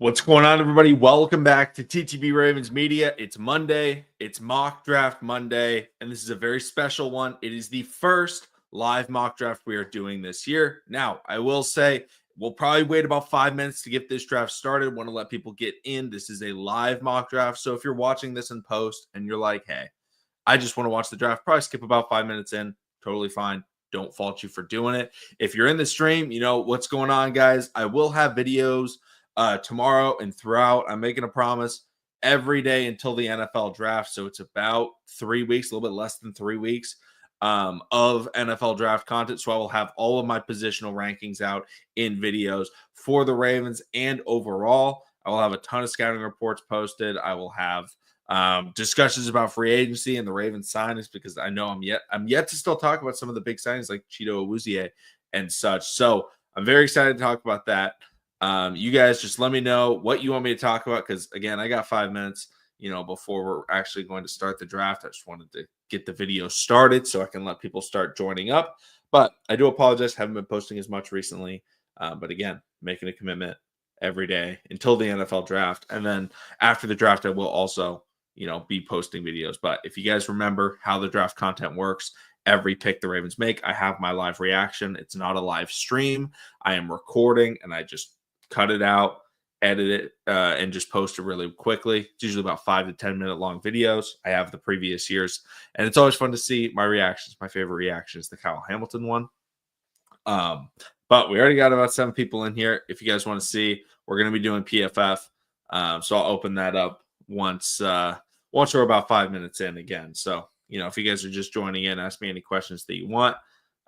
What's going on, everybody? Welcome back to TTB Ravens Media. It's Monday. It's Mock Draft Monday, and this is a very special one. It is the first live mock draft we are doing this year. Now, I will say we'll probably wait about 5 minutes to get this draft started. Want to let people get in. This is a live mock draft, so if you're watching this in post and you're like, hey, I just want to watch the draft, probably skip about 5 minutes in. Totally fine. Don't fault you for doing it. If you're in the stream, you know what's going on, guys. I will have videos tomorrow and throughout. I'm making a promise every day until the NFL draft. So it's about 3 weeks, a little bit less than 3 weeks of NFL draft content. So I will have all of my positional rankings out in videos for the Ravens and overall. I will have a ton of scouting reports posted. I will have discussions about free agency and the Ravens signings, because I know I'm yet to still talk about some of the big signings like Cheeto Awuzie and such. So I'm very excited to talk about that. You guys just let me know what you want me to talk about, because again, I got 5 minutes, before we're actually going to start the draft. I just wanted to get the video started so I can let people start joining up. But I do apologize, haven't been posting as much recently. But again, making a commitment every day until the NFL draft. And then after the draft, I will also, be posting videos. But if you guys remember how the draft content works, every pick the Ravens make, I have my live reaction. It's not a live stream. I am recording and I just cut it out, edit it, and just post it really quickly. It's usually about 5 to 10 minute long videos. I have the previous years, and it's always fun to see my reactions. My favorite reaction is the Kyle Hamilton one. But we already got about 7 people in here. If you guys want to see, we're going to be doing PFF. So I'll open that up once we're about 5 minutes in again. So, if you guys are just joining in, ask me any questions that you want.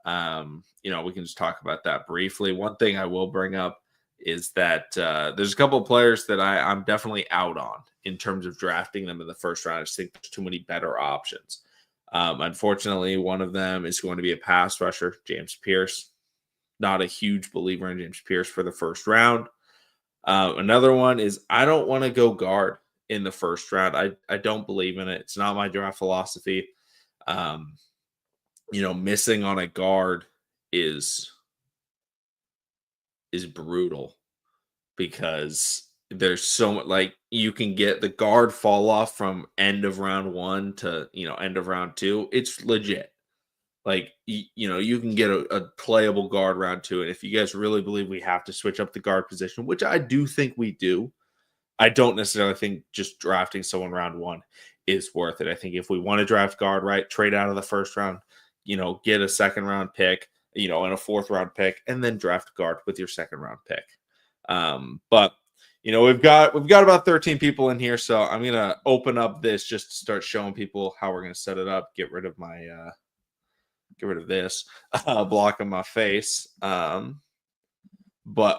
We can just talk about that briefly. One thing I will bring up is that there's a couple of players that I'm definitely out on in terms of drafting them in the first round. I just think there's too many better options. Unfortunately, one of them is going to be a pass rusher, James Pierce. Not a huge believer in James Pierce for the first round. Another one is I don't want to go guard in the first round. I don't believe in it. It's not my draft philosophy. Missing on a guard is brutal, because there's so much, like, you can get the guard fall off from end of round 1 to end of round 2. It's legit. Like, you can get a playable guard round 2. And if you guys really believe we have to switch up the guard position, which I do think we do, I don't necessarily think just drafting someone round 1 is worth it. I think if we want to draft guard right, trade out of the first round, get a second round pick, and a 4th round pick, and then draft guard with your 2nd round pick. But we've got about 13 people in here, so I'm gonna open up this just to start showing people how we're gonna set it up. Get rid of this blocking my face. But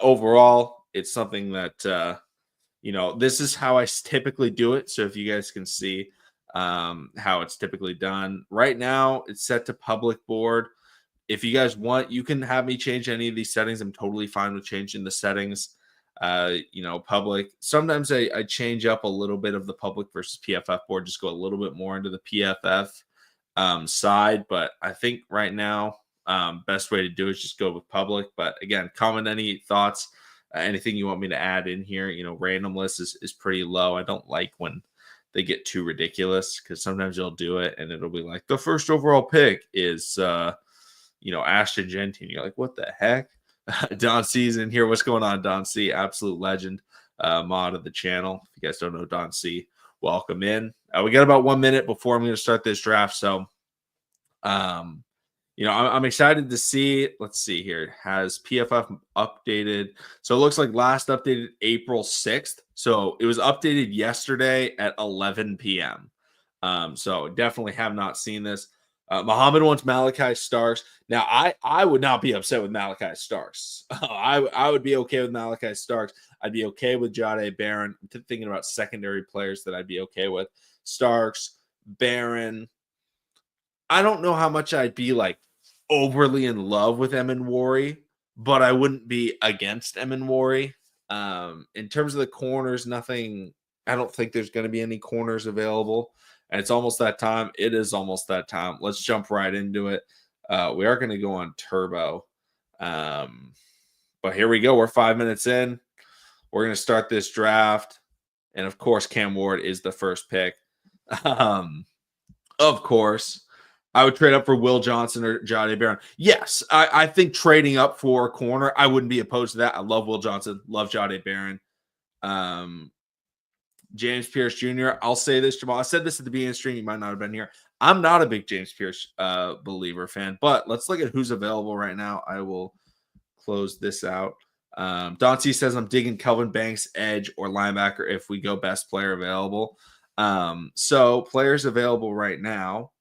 overall, it's something that this is how I typically do it. So if you guys can see how it's typically done right now, it's set to public board. If you guys want, you can have me change any of these settings. I'm totally fine with changing the settings. Public. Sometimes I change up a little bit of the public versus PFF board, just go a little bit more into the PFF side. But I think right now, best way to do it is just go with public. But again, comment any thoughts, anything you want me to add in here. Random list is pretty low. I don't like when they get too ridiculous, because sometimes you'll do it and it'll be like the first overall pick is Ashton Genty. You're like, what the heck? Don C's in here. What's going on, Don C? Absolute legend, mod of the channel. If you guys don't know Don C, welcome in. We got about 1 minute before I'm going to start this draft. So, I'm excited to see. Let's see here. Has PFF updated? So it looks like last updated April 6th. So it was updated yesterday at 11 p.m. So definitely have not seen this. Muhammad wants Malachi Starks. Now, I would not be upset with Malachi Starks. I would be okay with Malachi Starks. I'd be okay with Jahdae Barron. I'm thinking about secondary players that I'd be okay with. Starks, Barron. I don't know how much I'd be like overly in love with Eminwari, but I wouldn't be against Eminwari. In terms of the corners, nothing. I don't think there's going to be any corners available. And it's almost that time. It is almost that time. Let's jump right into it. We are going to go on turbo. But here we go. We're 5 minutes in. We're going to start this draft. And of course, Cam Ward is the first pick. Of course, I would trade up for Will Johnson or Jahdae Barron. Yes, I think trading up for a corner, I wouldn't be opposed to that. I love Will Johnson, love Jahdae Barron. James Pierce Jr. I'll say this, Jamal. I said this at the beginning of the stream. You might not have been here. I'm not a big James Pierce believer fan, but let's look at who's available right now. I will close this out. Dante says I'm digging Kelvin Banks, edge or linebacker if we go best player available. So players available right now,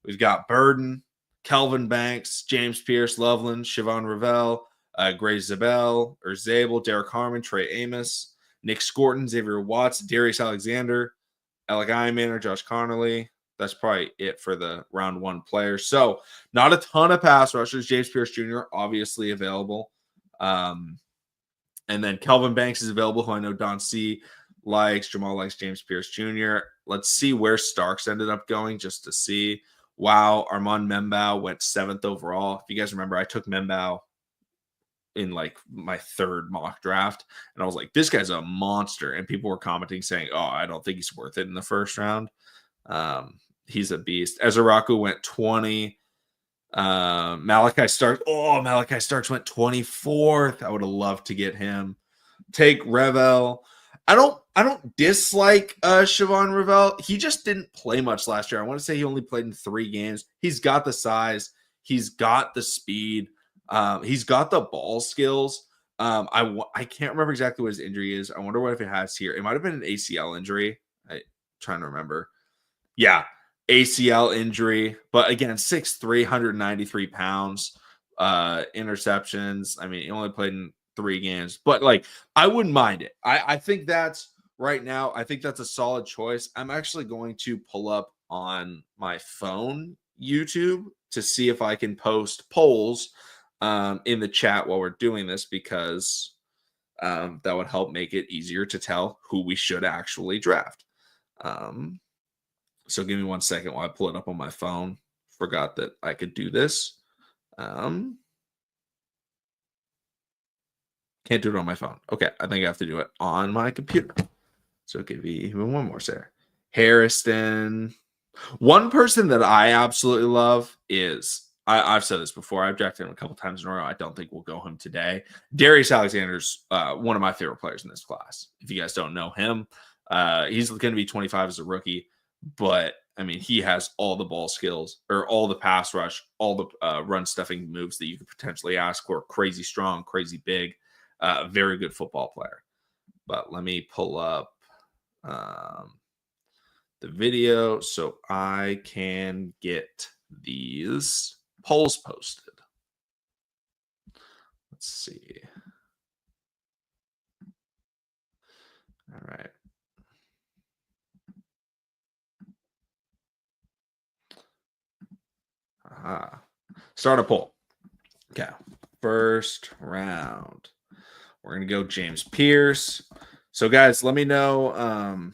we've got Burden, Kelvin Banks, James Pierce, Loveland, Siobhan Ravel, Gray Zabel or Zabel, Derek Harmon, Trey Amos, Nick Scorton, Xavier Watts, Darius Alexander, Alec Iman, Josh Connolly. That's probably it for the round one players. So not a ton of pass rushers. James Pierce Jr. obviously available. And then Kelvin Banks is available, who I know Don C likes. Jamal likes James Pierce Jr. Let's see where Starks ended up going just to see. Wow, Armand Membao went 7th overall. If you guys remember, I took Membao in like my 3rd mock draft, and I was like, this guy's a monster. And people were commenting saying, oh, I don't think he's worth it in the 1st round. He's a beast. Ezraku went 20. Malachi Starks went 24th. I would have loved to get him. Take Revel. I don't dislike Siobhan Revel. He just didn't play much last year. I want to say he only played in 3 games. He's got the size, he's got the speed, he's got the ball skills. I can't remember exactly what his injury is. I wonder what if it has here. It might have been an ACL injury. I'm trying to remember. Yeah, ACL injury, but again, 6'3", 193 pounds, interceptions. I mean, he only played in 3 games, but like, I wouldn't mind it. I think that's right now. I think that's a solid choice. I'm actually going to pull up on my phone YouTube to see if I can post polls in the chat while we're doing this, because that would help make it easier to tell who we should actually draft. So give me 1 second while I pull it up on my phone. Forgot that I could do this. Can't do it on my phone. Okay, I think I have to do it on my computer. So give me even one more, Sarah. Harrison. One person that I absolutely love is, I've said this before, I've drafted him a couple times in a row. I don't think we'll go him today. Darius Alexander's one of my favorite players in this class. If you guys don't know him, he's going to be 25 as a rookie. But I mean, he has all the ball skills, or all the pass rush, all the run stuffing moves that you could potentially ask for. Crazy strong, crazy big, very good football player. But let me pull up the video so I can get these polls posted. Let's see. All right. Start a poll. Okay. 1st round. We're going to go James Pierce. So, guys, let me know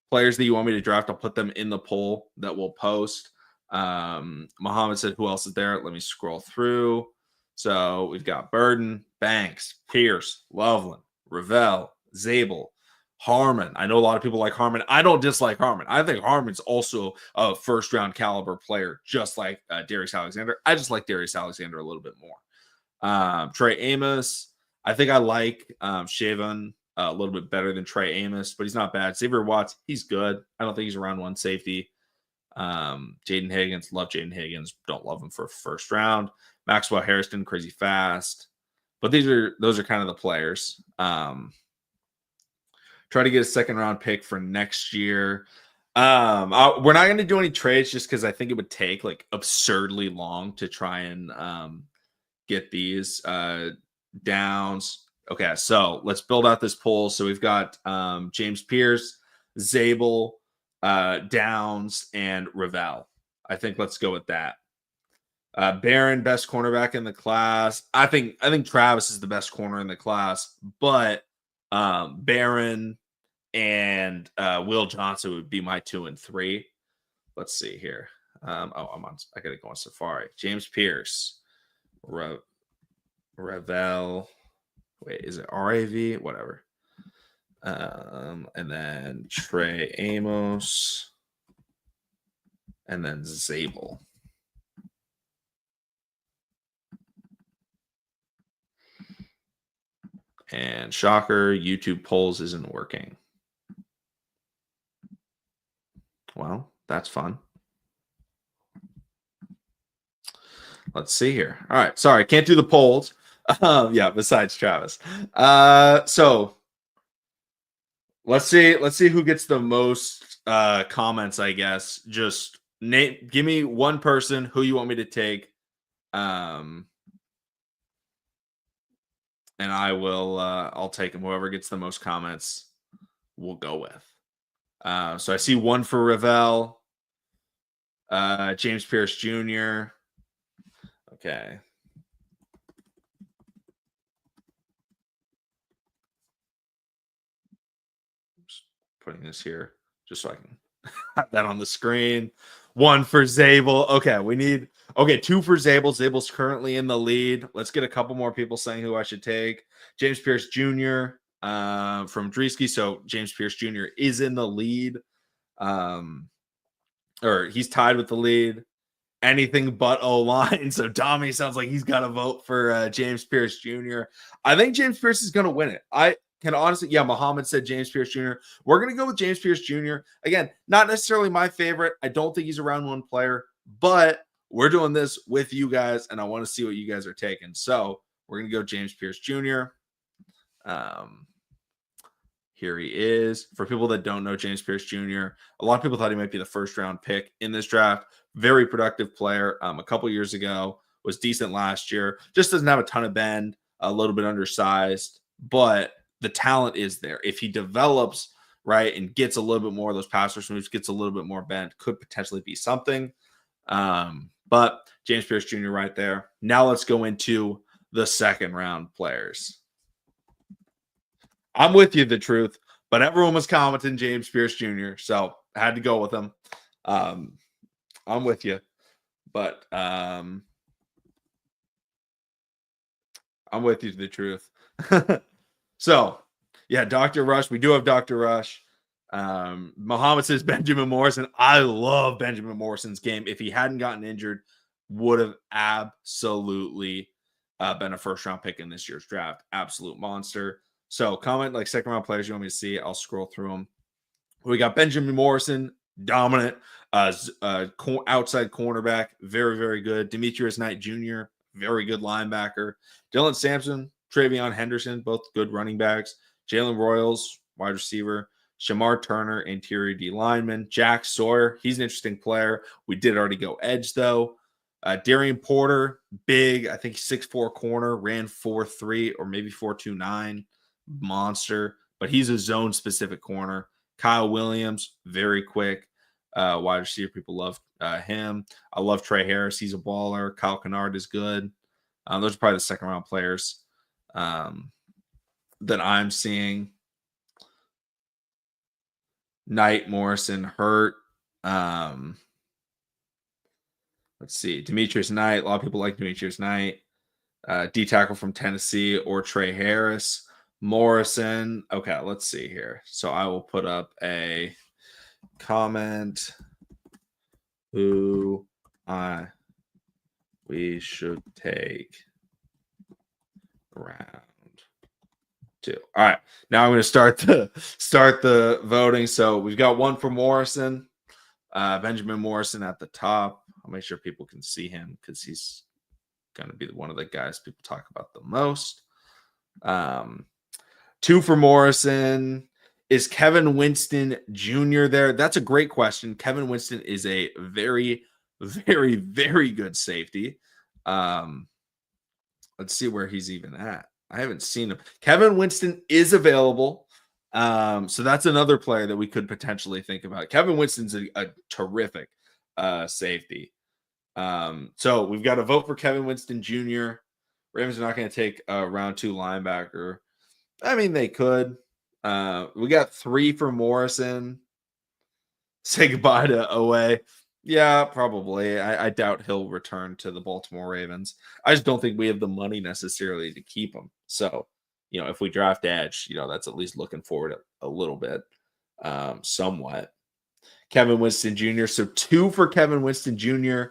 players that you want me to draft. I'll put them in the poll that we'll post. Muhammad said, who else is there? Let me scroll through. So, we've got Burden, Banks, Pierce, Loveland, Ravel, Zabel, Harmon. I know a lot of people like Harmon. I don't dislike Harmon. I think Harmon's also a 1st round caliber player, just like Darius Alexander. I just like Darius Alexander a little bit more. Trey Amos. I think I like Siobhan a little bit better than Trey Amos, but he's not bad. Xavier Watts, he's good. I don't think he's a round 1 safety. Jaden Higgins, love Jaden Higgins. Don't love him for 1st round. Maxwell Harrison, crazy fast. But those are kind of the players. Try to get a 2nd round pick for next year. We're not going to do any trades just because I think it would take like absurdly long to try and get these downs. Okay, so let's build out this poll. So we've got James Pierce, Zabel, Downs, and Ravel. I think let's go with that. Barron, best cornerback in the class. I think Travis is the best corner in the class, but Barron and Will Johnson would be my 2 and 3. Let's see here. I gotta go on Safari. James Pierce, Ravel. Wait, is it RAV? Whatever. And then Trey Amos. And then Zabel. And shocker, YouTube polls isn't working. Well, that's fun. Let's see here. All right. Sorry, can't do the polls. Yeah, besides Travis. So let's see who gets the most comments, I guess. Just give me one person who you want me to take. And I'll take him. Whoever gets the most comments, we'll go with. So I see one for Ravel, James Pierce Jr. Okay. Just putting this here just so I can have that on the screen. One for Zabel. Okay, two for Zabel. Zabel's currently in the lead. Let's get a couple more people saying who I should take. James Pierce Jr. From Drisky. So James Pierce Jr. is in the lead. Or he's tied with the lead. Anything but O-line. So Tommy sounds like he's got to vote for James Pierce Jr. I think James Pierce is going to win it. I can honestly, Muhammad said James Pierce Jr. We're going to go with James Pierce Jr. Again, not necessarily my favorite. I don't think he's a round one player, but we're doing this with you guys, and I want to see what you guys are taking. So we're going to go James Pierce Jr. Here he is. For people that don't know James Pierce Jr., a lot of people thought he might be the first round pick in this draft. Very productive player. A couple years ago, was decent last year. Just doesn't have a ton of bend, a little bit undersized, but the talent is there. If he develops right and gets a little bit more of those pass rush moves, gets a little bit more bend, could potentially be something. But James Pierce Jr. right there. Now let's go into the second round players. I'm with you, the truth, but everyone was commenting James Pierce Jr., so I had to go with him. I'm with you, but I'm with you, the truth. So, yeah, Dr. Rush. We do have Dr. Rush. Muhammad says Benjamin Morrison. I love Benjamin Morrison's game. If he hadn't gotten injured, would have absolutely been a first-round pick in this year's draft. Absolute monster. So comment like second round players you want me to see. I'll scroll through them. We got Benjamin Morrison, dominant, outside cornerback, very, very good. Demetrius Knight Jr., very good linebacker. Dylan Sampson, Travion Henderson, both good running backs. Jalen Royals, wide receiver. Shamar Turner, interior D lineman. Jack Sawyer, he's an interesting player. We did already go edge, though. Darian Porter, big, I think 6'4" corner, ran 4.3 or maybe 4.29. Monster, but he's a zone specific corner. Kyle Williams, very quick wide receiver. People love him. I love Trey Harris. He's a baller. Kyle Kennard is good. Those are probably the second round players that I'm seeing. Knight, Morrison, Hurt. Let's see. Demetrius Knight. A lot of people like Demetrius Knight. D tackle from Tennessee or Trey Harris. Morrison. Okay, let's see here. So I will put up a comment who we should take round 2. All right. Now I'm going to start the voting. So we've got one for Morrison. Benjamin Morrison at the top. I'll make sure people can see him because he's going to be one of the guys people talk about the most. 2 for Morrison. Is Kevin Winston Jr. there? That's a great question. Kevin Winston is a very, very, very good safety. Let's see where he's even at. I haven't seen him. Kevin Winston is available. So that's another player that we could potentially think about. Kevin Winston's a terrific safety. So we've got to vote for Kevin Winston Jr. Ravens are not going to take a round 2 linebacker. I mean, they could. We got 3 for Morrison. Say goodbye to OA. Yeah, probably. I doubt he'll return to the Baltimore Ravens. I just don't think we have the money necessarily to keep him. So if we draft edge, that's at least looking forward a little bit, somewhat. Kevin Winston Jr. So 2 for Kevin Winston Jr.,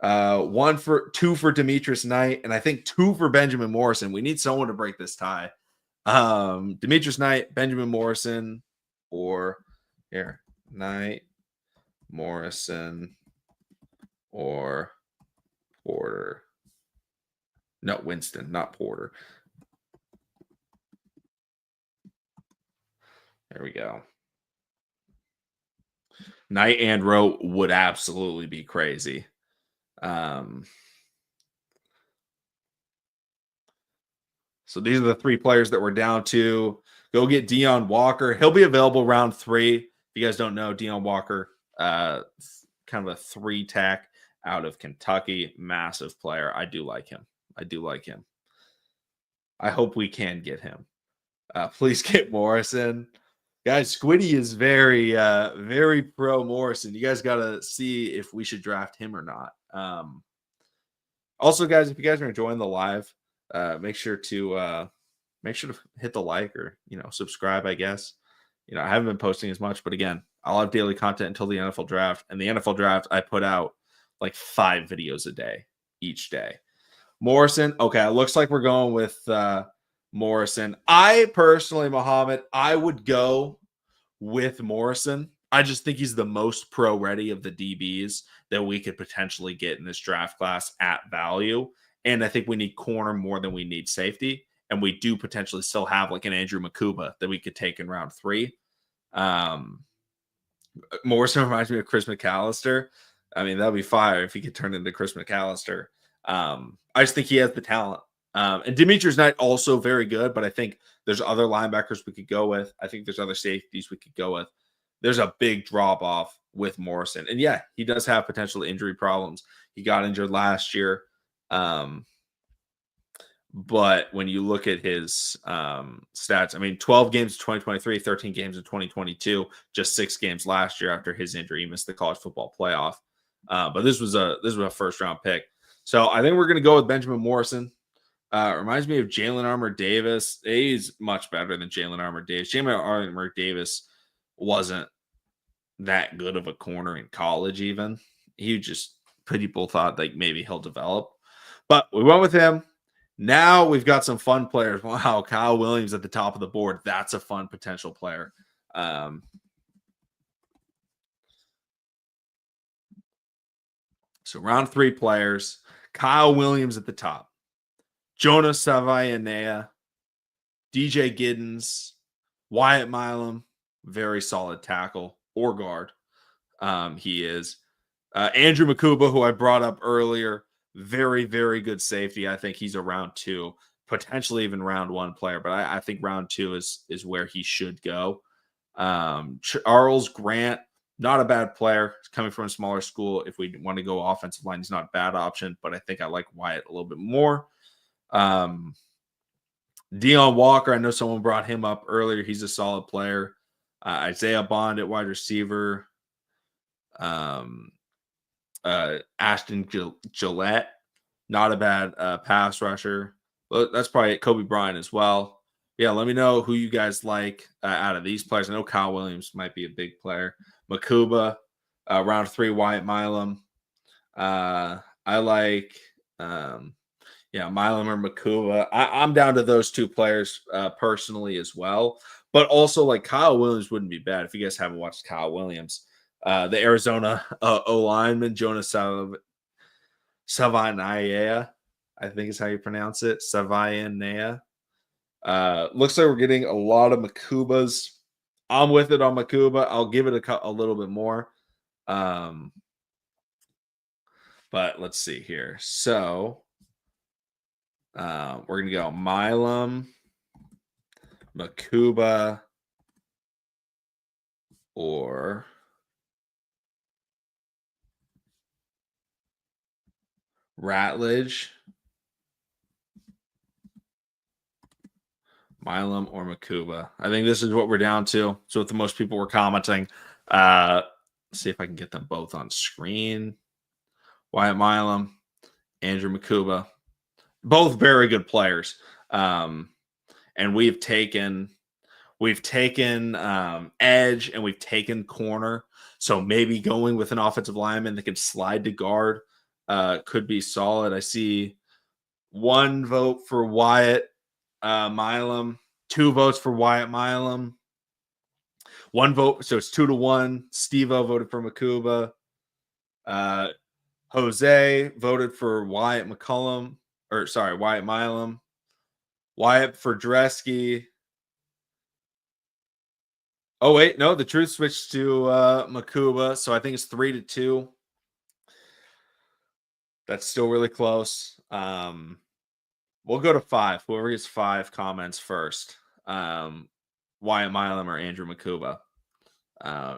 2 for Demetrius Knight, and I think 2 for Benjamin Morrison. We need someone to break this tie. Demetrius Knight, Benjamin Morrison, or here, Knight, Morrison, or Porter. No, Winston, not Porter. There we go. Knight and Rowe would absolutely be crazy. So these are the 3 players that we're down to. Go get Deion Walker. He'll be available round 3. If you guys don't know, Deion Walker, kind of a 3-tech out of Kentucky, massive player. I do like him. I hope we can get him. Please get Morrison. Guys, Squiddy is very, very pro Morrison. You guys got to see if we should draft him or not. Also, guys, if you guys are enjoying the live, make sure to hit the like or subscribe. I guess I haven't been posting as much, but again, I'll have daily content until the NFL draft. And the NFL draft, I put out like 5 videos a day each day. Morrison, okay, it looks like we're going with Morrison. I personally, Muhammad, I would go with Morrison. I just think he's the most pro ready of the DBs that we could potentially get in this draft class at value. And I think we need corner more than we need safety. And we do potentially still have like an Andrew Makuba that we could take in round 3. Morrison reminds me of Chris McAllister. I mean, that'd be fire if he could turn into Chris McAllister. I just think he has the talent. And Demetrius Knight also very good, but I think there's other linebackers we could go with. I think there's other safeties we could go with. There's a big drop off with Morrison. And yeah, he does have potential injury problems. He got injured last year. But when you look at his stats, I mean, 12 games in 2023, 13 games in 2022, just 6 games last year after his injury. He missed the college football playoff. But this was a first round pick. So I think we're going to go with Benjamin Morrison. Reminds me of Jalen Armour Davis. He's much better than Jalen Armour Davis. Jalen Armour Davis wasn't that good of a corner in college even. He just, people thought like maybe he'll develop. But we went with him. Now we've got some fun players. Wow, Kyle Williams at the top of the board. That's a fun potential player. So round 3 players. Kyle Williams at the top. Jonah Savayanea, DJ Giddens, Wyatt Milam, very solid tackle or guard. He is. Andrew Makuba, who I brought up earlier, very, very good safety. I think he's a round 2, potentially even round 1 player, but I think round 2 is where he should go. Charles Grant, not a bad player. He's coming from a smaller school. If we want to go offensive line, he's not a bad option, but I think I like Wyatt a little bit more. Deion Walker, I know someone brought him up earlier. He's a solid player. Isaiah Bond at wide receiver. Ashton Gillette, not a bad pass rusher. But that's probably Kobe Bryant as well. Yeah, let me know who you guys like out of these players. I know Kyle Williams might be a big player. Makuba, round 3, Wyatt Milam. I like Milam or Makuba. I'm down to those 2 players personally as well. But also, like, Kyle Williams wouldn't be bad if you guys haven't watched Kyle Williams. The Arizona O-lineman, Jonah Savayanea, I think is how you pronounce it. Savayanea. Looks like we're getting a lot of Makubas. I'm with it on Makuba. I'll give it a little bit more. But let's see here. So we're going to go Milam, Makuba, or Ratledge. Milam or Makuba. I think this is what we're down to. So what the most people were commenting. Let's see if I can get them both on screen. Wyatt Milam, Andrew Makuba. Both very good players. And and we've taken edge and we've taken corner. So maybe going with an offensive lineman that can slide to guard could be solid. I see 1 vote for Wyatt Milam, 2 votes for Wyatt Milam, 1 vote. So it's 2-1. Steve-O voted for Makuba. Jose voted for Wyatt Milam. Wyatt for Dresky. Oh, wait. No, the truth switched to Makuba. So I think it's 3-2. That's still really close. We'll go to 5. Whoever gets 5 comments first. Wyatt Milam or Andrew Makuba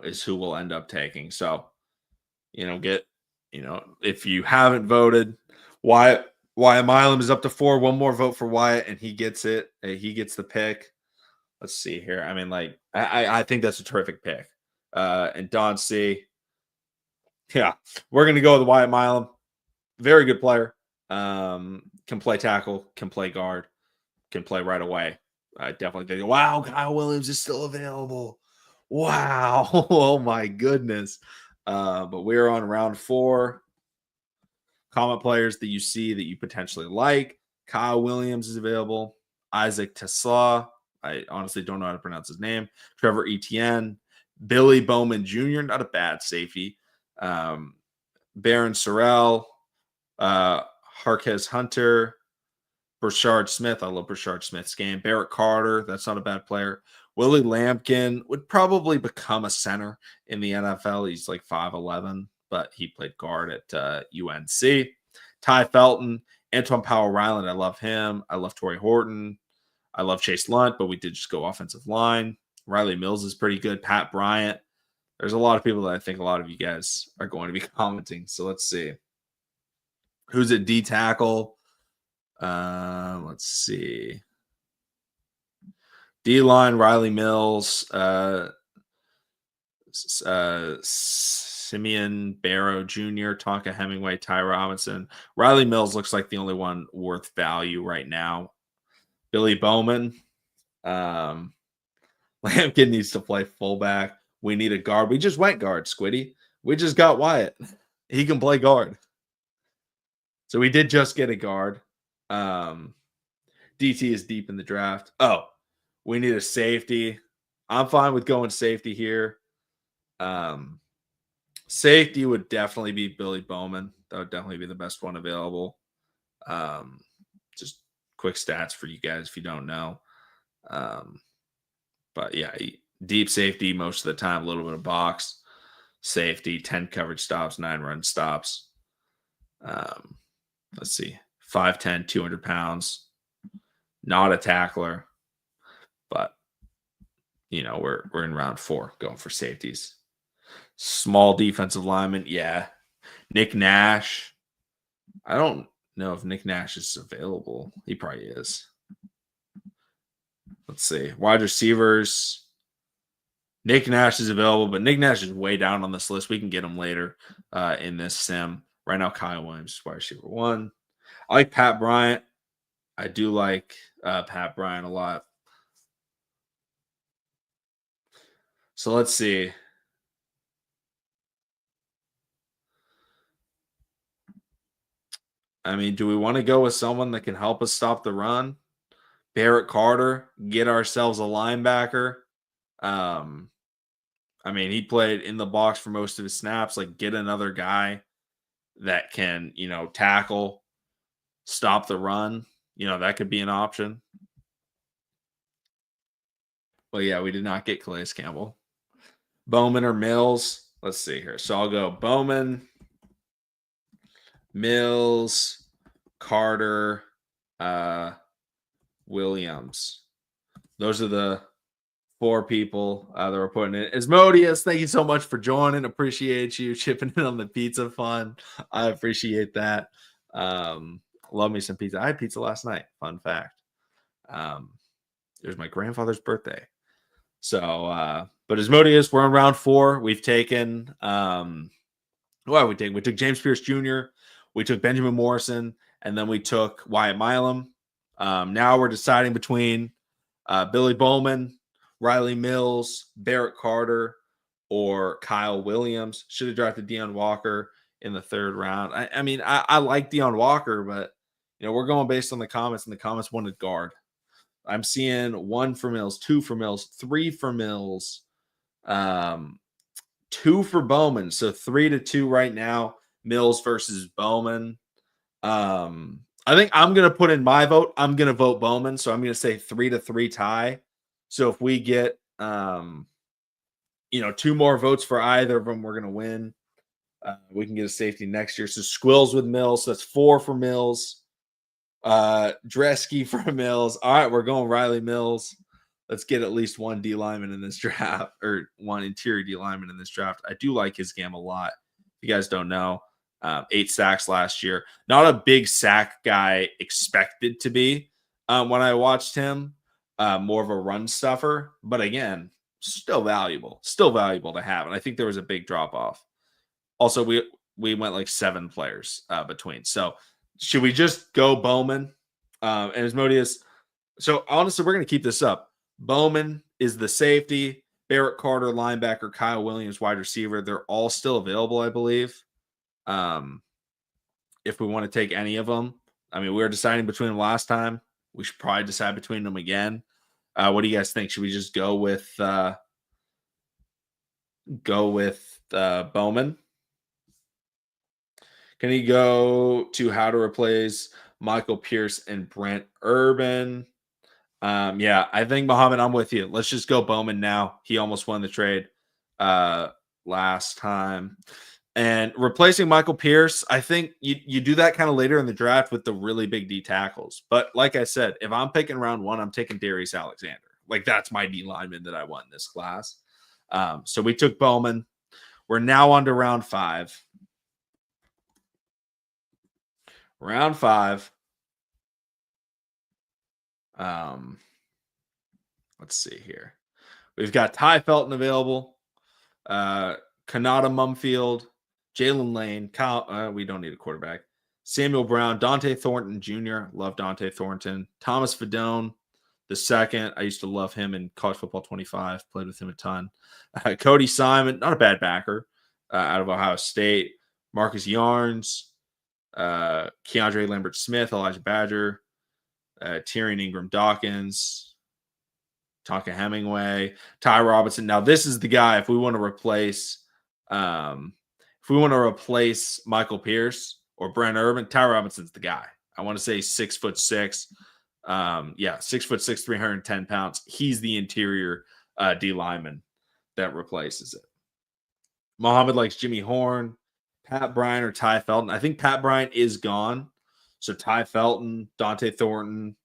is who we'll end up taking. So, if you haven't voted, Wyatt Milam is up to 4. 1 more vote for Wyatt, and he gets it. He gets the pick. Let's see here. I mean, I think that's a terrific pick. And Don C. Yeah, we're going to go with Wyatt Milam. Very good player. Can play tackle, can play guard, can play right away. I definitely think, wow, Kyle Williams is still available. Wow. Oh, my goodness. But we're on round 4. Comment players that you see that you potentially like. Kyle Williams is available. Isaac Tesla. I honestly don't know how to pronounce his name. Trevor Etienne. Billy Bowman Jr., not a bad safety. Baron Sorrell. Harquez Hunter. Brashard Smith. I love Brashard Smith's game. Barrett Carter. That's not a bad player. Willie Lampkin would probably become a center in the NFL. He's like 5'11", but he played guard at UNC. Ty Felton. Antoine Powell-Ryland. I love him. I love Torrey Horton. I love Chase Lunt, but we did just go offensive line. Riley Mills is pretty good. Pat Bryant. There's a lot of people that I think a lot of you guys are going to be commenting. So let's see. Who's at D tackle? Let's see. D-line, Riley Mills, Simeon Barrow Jr., Tonka Hemingway, Ty Robinson. Riley Mills looks like the only one worth value right now. Billy Bowman. Lampkin needs to play fullback. We need a guard. We just went guard, Squiddy. We just got Wyatt. He can play guard. So we did just get a guard. DT is deep in the draft. Oh, we need a safety. I'm fine with going safety here. Safety would definitely be Billy Bowman. That would definitely be the best one available. Just quick stats for you guys if you don't know. But yeah, deep safety most of the time, a little bit of box. Safety, 10 coverage stops, 9 run stops. Let's see. 5'10", 200 pounds. Not a tackler. But, we're in round 4 going for safeties. Small defensive lineman. Yeah. Nick Nash. I don't know if Nick Nash is available. He probably is. Let's see. Wide receivers. Nick Nash is available, but Nick Nash is way down on this list. We can get him later in this sim. Right now, Kyle Williams is wide receiver 1. I like Pat Bryant. I do like Pat Bryant a lot. So let's see. I mean, do we want to go with someone that can help us stop the run? Barrett Carter, get ourselves a linebacker. I mean, he played in the box for most of his snaps. Like, get another guy that can, tackle, stop the run. That could be an option. Well, yeah, we did not get Calais Campbell. Bowman or Mills? Let's see here. So I'll go Bowman, Mills, Carter, Williams. Those are the 4 people that were putting it. Asmodeus, thank you so much for joining. Appreciate you chipping in on the pizza fun. I appreciate that. Love me some pizza. I had pizza last night. Fun fact. It was my grandfather's birthday. So, but Asmodeus, we're on round 4. We've taken, we took James Pierce Jr., we took Benjamin Morrison, and then we took Wyatt Milam. Now we're deciding between Billy Bowman, Riley Mills, Barrett Carter, or Kyle Williams. Should have drafted Deion Walker in the 3rd round. I mean, I like Deion Walker, but we're going based on the comments, and the comments wanted guard. I'm seeing 1 for Mills, 2 for Mills, 3 for Mills, 2 for Bowman. So 3-2 right now. Mills versus Bowman. I think I'm gonna put in my vote. I'm gonna vote Bowman, so I'm gonna say 3-3 tie. So if we get 2 more votes for either of them, we're gonna win. We can get a safety next year. So Squills with Mills. So that's 4 for Mills. Dresky for Mills. All right, we're going Riley Mills. Let's get at least 1 D lineman in this draft, or 1 interior D lineman in this draft. I do like his game a lot. If you guys don't know, 8 sacks last year. Not a big sack guy expected to be when I watched him. More of a run stuffer, but again, still valuable to have. And I think there was a big drop off. Also, we went like 7 players between. So should we just go Bowman and Asmodeus? So honestly, we're going to keep this up. Bowman is the safety, Barrett Carter linebacker, Kyle Williams wide receiver. They're all still available, I believe. If we want to take any of them, I mean, we were deciding between them last time. We should probably decide between them again. What do you guys think? Should we just go with Bowman? Can he go to how to replace Michael Pierce and Brent Urban? Yeah, I think, Muhammad, I'm with you. Let's just go Bowman now. He almost won the trade last time. And replacing Michael Pierce, I think you do that kind of later in the draft with the really big D tackles. But like I said, if I'm picking round 1, I'm taking Darius Alexander. Like, that's my D lineman that I want in this class. So we took Bowman. We're now on to round 5. Round 5. Let's see here. We've got Ty Felton available. Kanata Mumfield, Jalen Lane, Kyle. We don't need a quarterback. Samuel Brown, Dante Thornton Jr. Love Dante Thornton. Thomas Fedone the second. I used to love him in College Football 25. Played with him a ton. Cody Simon, not a bad backer, out of Ohio State. Marcus Yarns, Keandre Lambert Smith, Elijah Badger, Tyrion Ingram Dawkins, Tonka Hemingway, Ty Robinson. Now, this is the guy, if we want to replace Michael Pierce or Brent Urban, Ty Robinson's the guy. I want to say 6'6". 6'6", 310 pounds. He's the interior D lineman that replaces it. Muhammad likes Jimmy Horn, Pat Bryant, or Ty Felton. I think Pat Bryant is gone. So Ty Felton, Dante Thornton.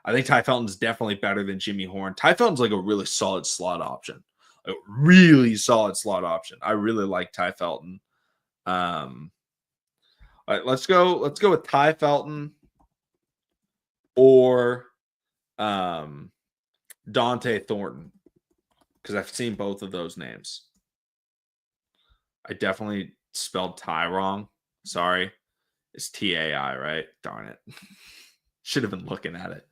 I think Ty Felton's definitely better than Jimmy Horn. Ty Felton's like a really solid slot option. A really solid slot option. I really like Ty Felton. All right, let's go with Ty Felton or Dante Thornton, because I've seen both of those names. I definitely spelled Ty wrong. Sorry. It's TAI, right? Darn it. Should have been looking at it.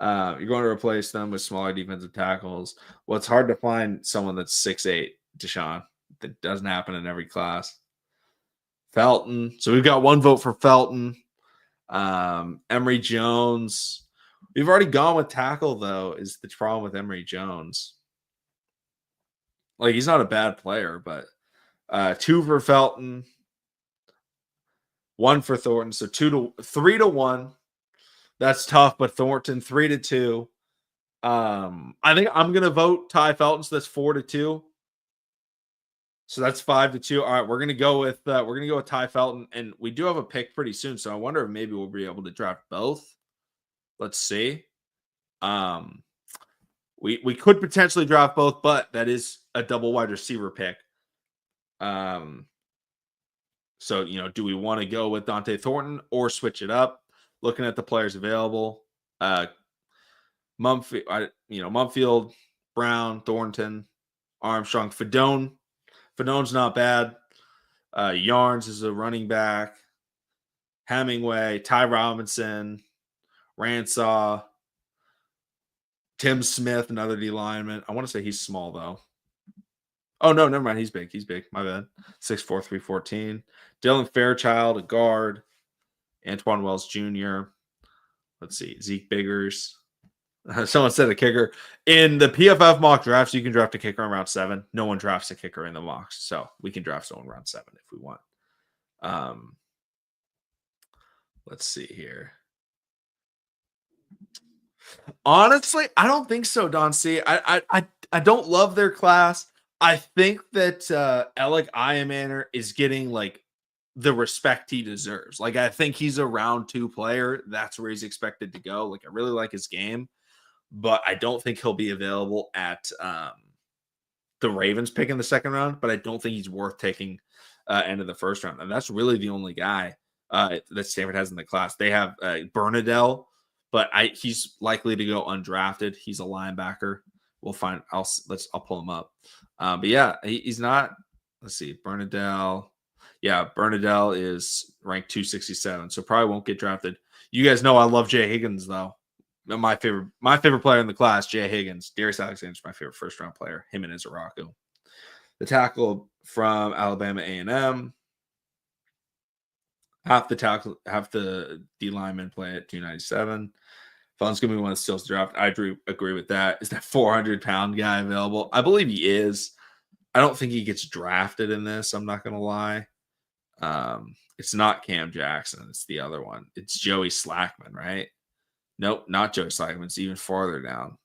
You're going to replace them with smaller defensive tackles. Well, it's hard to find someone that's 6'8", Deshaun. That doesn't happen in every class. Felton. So we've got 1 vote for Felton. Emory Jones. We've already gone with tackle, though, is the problem with Emory Jones. Like, he's not a bad player, but 2 for Felton, 1 for Thornton. So 3-1. That's tough, but Thornton 3-2. I think I'm gonna vote Ty Felton, so that's 4-2. So that's 5-2. All right, we're gonna go with Ty Felton, and we do have a pick pretty soon. So I wonder if maybe we'll be able to draft both. Let's see. We could potentially draft both, but that is a double wide receiver pick. So do we want to go with Dante Thornton or switch it up? Looking at the players available, Mumfield, Brown, Thornton, Armstrong, Fedone. Fedone's not bad. Yarns is a running back. Hemingway, Ty Robinson, Ransaw, Tim Smith, another D lineman. I want to say he's small though. Oh no, never mind. He's big. He's big. My bad. 6'4", 314. Dylan Fairchild, a guard. Antoine Wells Jr. Let's see. Zeke Biggers. Someone said a kicker. In the PFF mock drafts, you can draft a kicker in round 7. No one drafts a kicker in the mocks. So we can draft someone round 7 if we want. Let's see here. Honestly, I don't think so, Don C. I don't love their class. I think that Alec Iamaner is getting like the respect he deserves. Like, I think he's a round 2 player. That's where he's expected to go. Like, I really like his game, but I don't think he'll be available at the Ravens pick in the second round. But I don't think he's worth taking end of the first round. And that's really the only guy that Stanford has in the class. They have Bernadelle, but he's likely to go undrafted. He's a linebacker. We'll find. I'll pull him up. But yeah, he's not. Let's see, Bernadelle. Yeah, Bernadelle is ranked 267, so probably won't get drafted. You guys know I love Jay Higgins though. My favorite player in the class, Jay Higgins. Darius Alexander's my favorite first round player. Him and Izaraku. The tackle from Alabama A&M. Half the D linemen play at 297. Fun's gonna be one that steals the draft. I agree with that. Is that 400-pound guy available? I believe he is. I don't think he gets drafted in this. I'm not gonna lie. It's not Cam Jackson. It's the other one. It's Joey Slackman, right? Nope, not Joey Slackman. It's even farther down.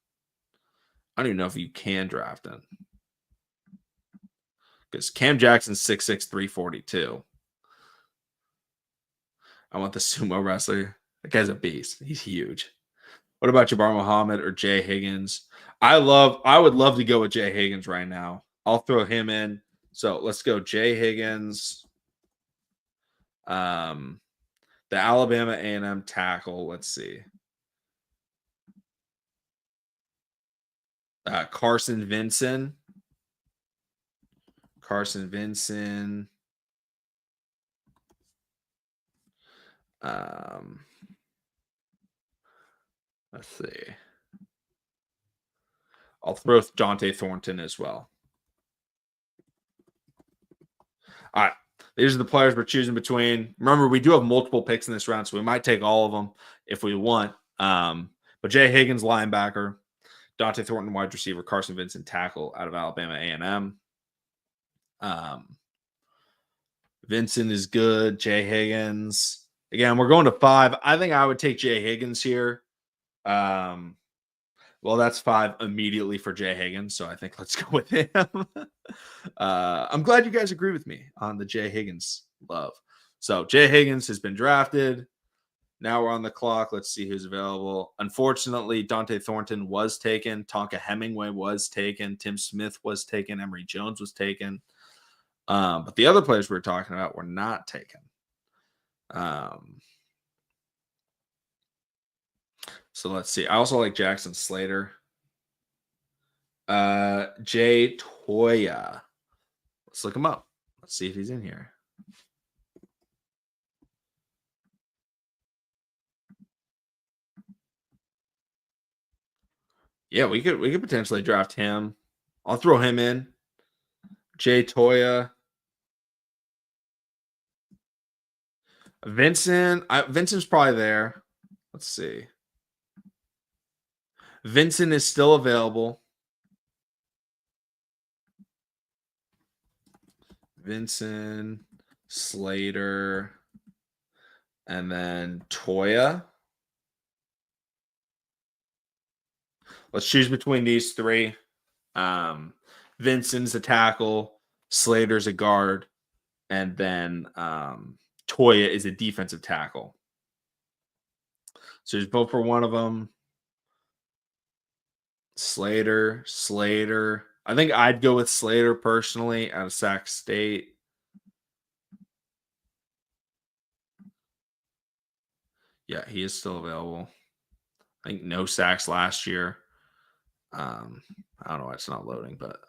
I don't even know if you can draft him because Cam Jackson's 6'6", 342. I want the sumo wrestler. That guy's a beast. He's huge. What about Jabbar Muhammad or Jay Higgins? I would love to go with Jay Higgins right now. I'll throw him in. So let's go Jay Higgins. The Alabama A&M tackle. Let's see. Carson Vinson. Let's see. I'll throw Dante Thornton as well. All right. These are the players we're choosing between. Remember, we do have multiple picks in this round, so we might take all of them if we want. But Jay Higgins, linebacker. Dante Thornton, wide receiver. Carson Vincent, tackle out of Alabama A&M. Vincent is good. Jay Higgins. Again, we're going to 5. I think I would take Jay Higgins here. Well, that's 5 immediately for Jay Higgins, so I think let's go with him. I'm glad you guys agree with me on the Jay Higgins love. So Jay Higgins has been drafted. Now we're on the clock. Let's see who's available. Unfortunately, Dante Thornton was taken. Tonka Hemingway was taken. Tim Smith was taken. Emory Jones was taken. But the other players we were talking about were not taken. So let's see. I also like Jackson Slater. Jay Toya. Let's look him up. Let's see if he's in here. Yeah, we could potentially draft him. I'll throw him in. Jay Toya. Vincent's probably there. Let's see. Vincent is still available. Vincent, Slater, and then Toya. Let's choose between these 3. Vincent's a tackle, Slater's a guard, and then Toya is a defensive tackle. So just vote for one of them. Slater. I think I'd go with Slater personally out of Sac State. Yeah, he is still available. I think no sacks last year. I don't know why it's not loading, but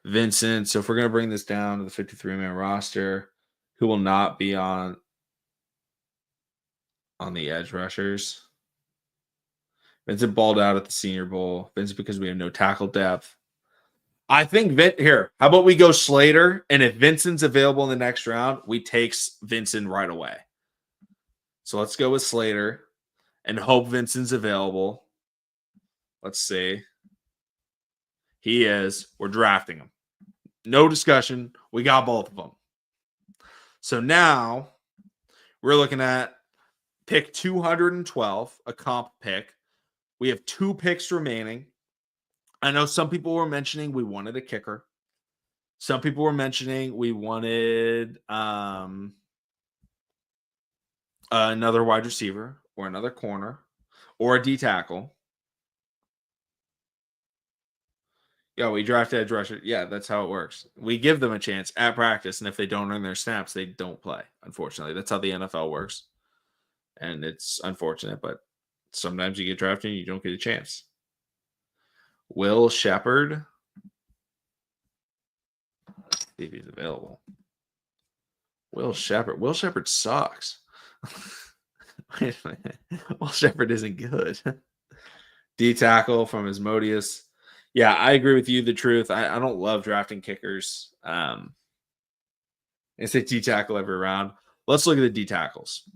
Vincent. So if we're going to bring this down to the 53-man roster, who will not be on the edge rushers? Vincent balled out at the Senior Bowl. Vincent because we have no tackle depth. I think here. How about we go Slater, and if Vincent's available in the next round, we take Vincent right away. So let's go with Slater, and hope Vincent's available. Let's see. He is. We're drafting him. No discussion. We got both of them. So now we're looking at pick 212, a comp pick. We have 2 picks remaining. I know some people were mentioning we wanted a kicker. Some people were mentioning we wanted another wide receiver or another corner or a D tackle. Yeah, we draft edge rusher. Yeah, that's how it works. We give them a chance at practice, and if they don't earn their snaps, they don't play. Unfortunately, that's how the NFL works, and it's unfortunate. But sometimes you get drafted and you don't get a chance. Will Shepard. Let's see if he's available. Will Shepard. Will Shepard sucks. Wait a minute. Will Shepard isn't good. D tackle from Asmodeus. Yeah, I agree with you. The truth, I don't love drafting kickers. It's a D tackle every round. Let's look at the D tackles.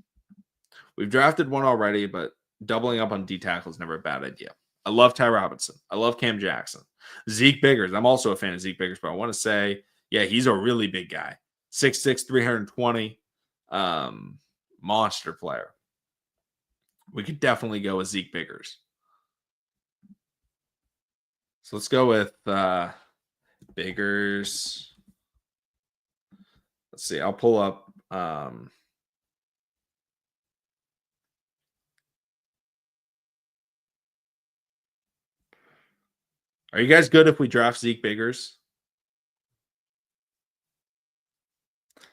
We've drafted one already, but doubling up on D tackle is never a bad idea. I love Ty Robinson. I love Cam Jackson. Zeke Biggers. I'm also a fan of Zeke Biggers, but I want to say, yeah, he's a really big guy. 6'6", 320, monster player. We could definitely go with Zeke Biggers. So let's go with Biggers. Let's see. I'll pull up. Are you guys good if we draft Zeke Biggers?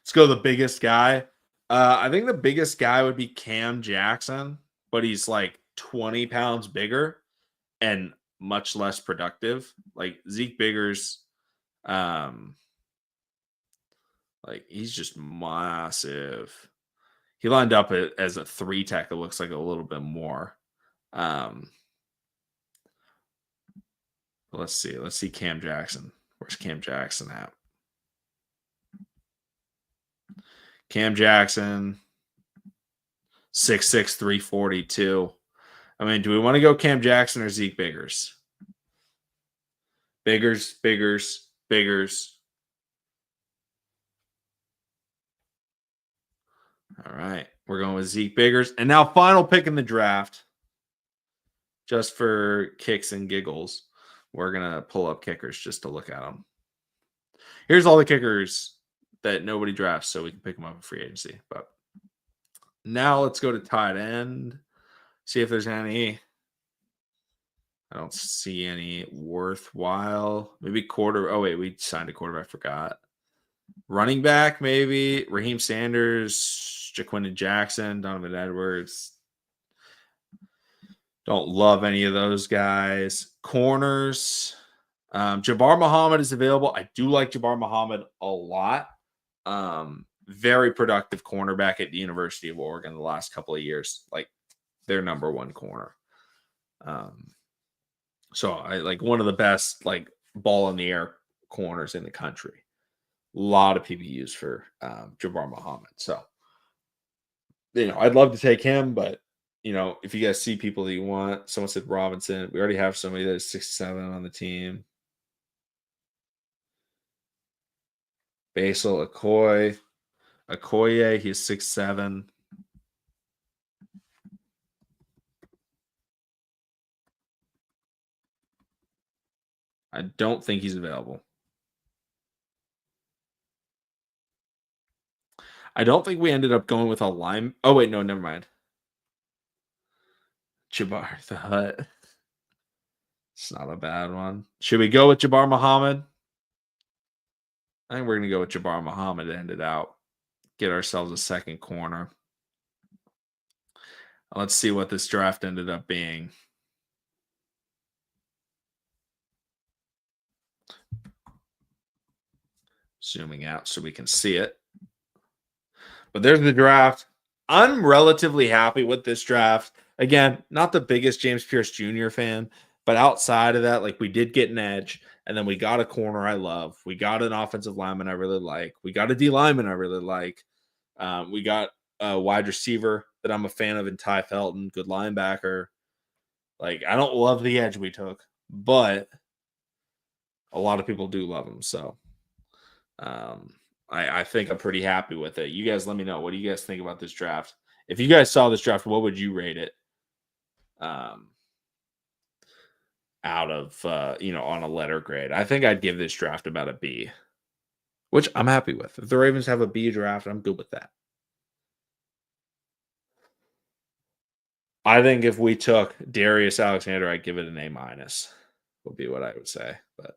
Let's go the biggest guy. I think the biggest guy would be Cam Jackson, but he's like 20 pounds bigger and much less productive. Like Zeke Biggers, like he's just massive. He lined up as a 3 tech. It looks like a little bit more. Let's see. Let's see Cam Jackson. Where's Cam Jackson at? Cam Jackson, 6'6", 342. I mean, do we want to go Cam Jackson or Zeke Biggers? Biggers. All right. We're going with Zeke Biggers. And now final pick in the draft, just for kicks and giggles. We're going to pull up kickers just to look at them. Here's all the kickers that nobody drafts, so we can pick them up in free agency. But now let's go to tight end. See if there's any. I don't see any worthwhile. Maybe quarter. Oh, wait, we signed a quarterback. I forgot. Running back, maybe. Raheem Sanders, Jaquindon Jackson, Donovan Edwards. Don't love any of those guys. Corners. Jabbar Muhammad is available. I do like Jabbar Muhammad a lot. Very productive cornerback at the University of Oregon the last couple of years. Like their number 1 corner. So I like one of the best like ball in the air corners in the country. A lot of PBUs for Jabbar Muhammad. So, I'd love to take him, but if you guys see people that you want, someone said Robinson. We already have somebody that is 6'7" on the team. Basil Okoye, he's 6'7". I don't think he's available. I don't think we ended up going with a line. Oh, wait, no, never mind. Jabbar the Hutt. It's not a bad one. Should we go with Jabbar Muhammad? I think we're going to go with Jabbar Muhammad to end it out. Get ourselves a second corner. Let's see what this draft ended up being. Zooming out so we can see it. But there's the draft. I'm relatively happy with this draft. Again, not the biggest James Pierce Jr. fan, but outside of that, like we did get an edge, and then we got a corner I love. We got an offensive lineman I really like. We got a D lineman I really like. We got a wide receiver that I'm a fan of in Ty Felton, good linebacker. Like I don't love the edge we took, but a lot of people do love him. So um, I think I'm pretty happy with it. You guys let me know. What do you guys think about this draft? If you guys saw this draft, what would you rate it? Out of on a letter grade. I think I'd give this draft about a B, which I'm happy with. If the Ravens have a B draft, I'm good with that. I think if we took Darius Alexander, I'd give it an A minus. Would be what I would say. But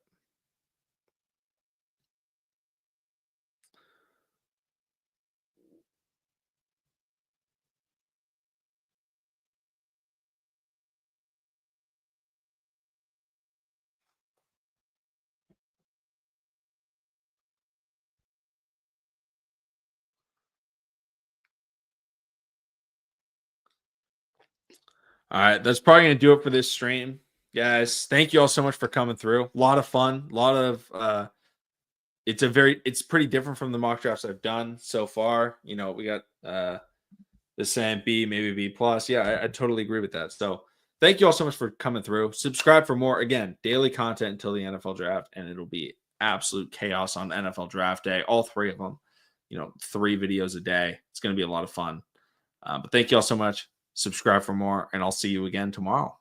all right, that's probably gonna do it for this stream, guys. Thank you all so much for coming through. A lot of fun. A lot of it's pretty different from the mock drafts I've done so far. We got the same B, maybe B plus. Yeah, I totally agree with that. So thank you all so much for coming through. Subscribe for more. Again, daily content until the NFL draft, and it'll be absolute chaos on NFL draft day. All three of them, 3 videos a day. It's going to be a lot of fun. But thank you all so much. Subscribe for more, and I'll see you again tomorrow.